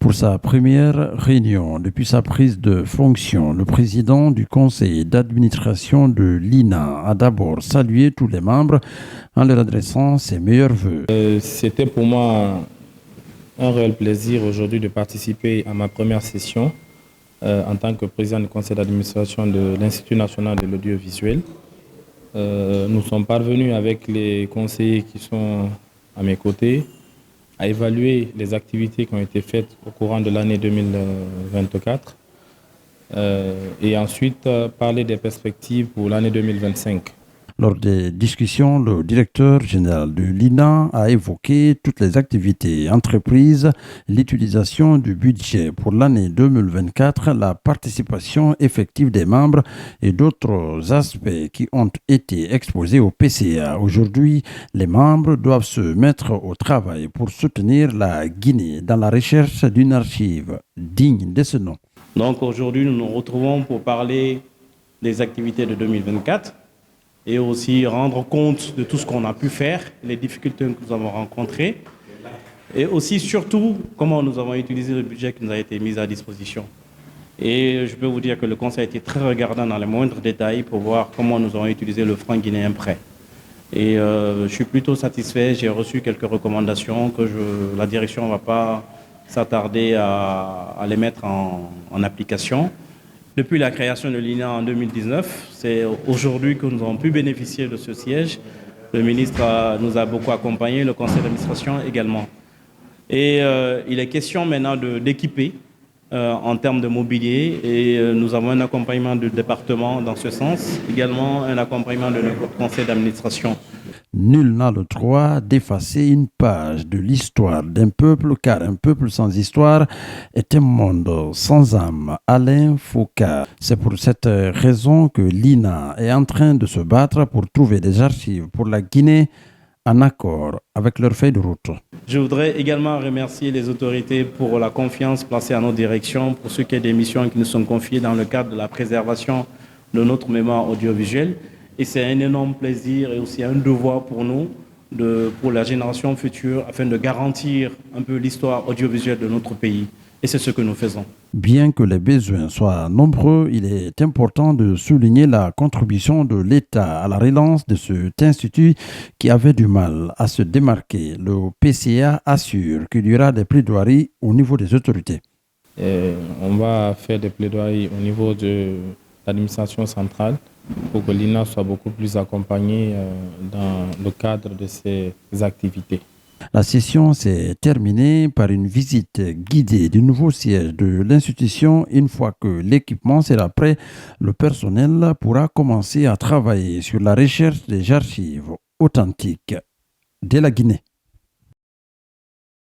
Pour sa première réunion depuis sa prise de fonction, le président du conseil d'administration de l'INA a d'abord salué tous les membres en leur adressant ses meilleurs vœux. C'était pour moi un réel plaisir aujourd'hui de participer à ma première session en tant que président du conseil d'administration de l'Institut national de l'audiovisuel. Nous sommes parvenus avec les conseillers qui sont à mes côtés à évaluer les activités qui ont été faites au courant de l'année 2024 et ensuite parler des perspectives pour l'année 2025. Lors des discussions, le directeur général de l'INA a évoqué toutes les activités entreprises, l'utilisation du budget pour l'année 2024, la participation effective des membres et d'autres aspects qui ont été exposés au PCA. Aujourd'hui, les membres doivent se mettre au travail pour soutenir la Guinée dans la recherche d'une archive digne de ce nom. Donc aujourd'hui, nous nous retrouvons pour parler des activités de 2024. Et aussi rendre compte de tout ce qu'on a pu faire, les difficultés que nous avons rencontrées, et aussi surtout comment nous avons utilisé le budget qui nous a été mis à disposition. Et je peux vous dire que le conseil a été très regardant dans les moindres détails pour voir comment nous avons utilisé le franc guinéen prêt. Et je suis plutôt satisfait, j'ai reçu quelques recommandations que la direction ne va pas s'attarder à les mettre en application. Depuis la création de l'INA en 2019, c'est aujourd'hui que nous avons pu bénéficier de ce siège. Le ministre nous a beaucoup accompagnés, le conseil d'administration également. Et il est question maintenant d'équiper en termes de mobilier et nous avons un accompagnement du département dans ce sens, également un accompagnement de notre conseil d'administration. Nul n'a le droit d'effacer une page de l'histoire d'un peuple, car un peuple sans histoire est un monde sans âme. Alain Foucault. C'est pour cette raison que l'INA est en train de se battre pour trouver des archives pour la Guinée en accord avec leur feuille de route. Je voudrais également remercier les autorités pour la confiance placée à nos directions pour ce qui est des missions qui nous sont confiées dans le cadre de la préservation de notre mémoire audiovisuelle. Et c'est un énorme plaisir et aussi un devoir pour nous, pour la génération future, afin de garantir un peu l'histoire audiovisuelle de notre pays. Et c'est ce que nous faisons. Bien que les besoins soient nombreux, il est important de souligner la contribution de l'État à la relance de cet institut qui avait du mal à se démarquer. Le PCA assure qu'il y aura des plaidoiries au niveau des autorités. On va faire des plaidoiries au niveau de l'administration centrale pour que l'INA soit beaucoup plus accompagnée dans le cadre de ses activités. La session s'est terminée par une visite guidée du nouveau siège de l'institution. Une fois que l'équipement sera prêt, le personnel pourra commencer à travailler sur la recherche des archives authentiques de la Guinée.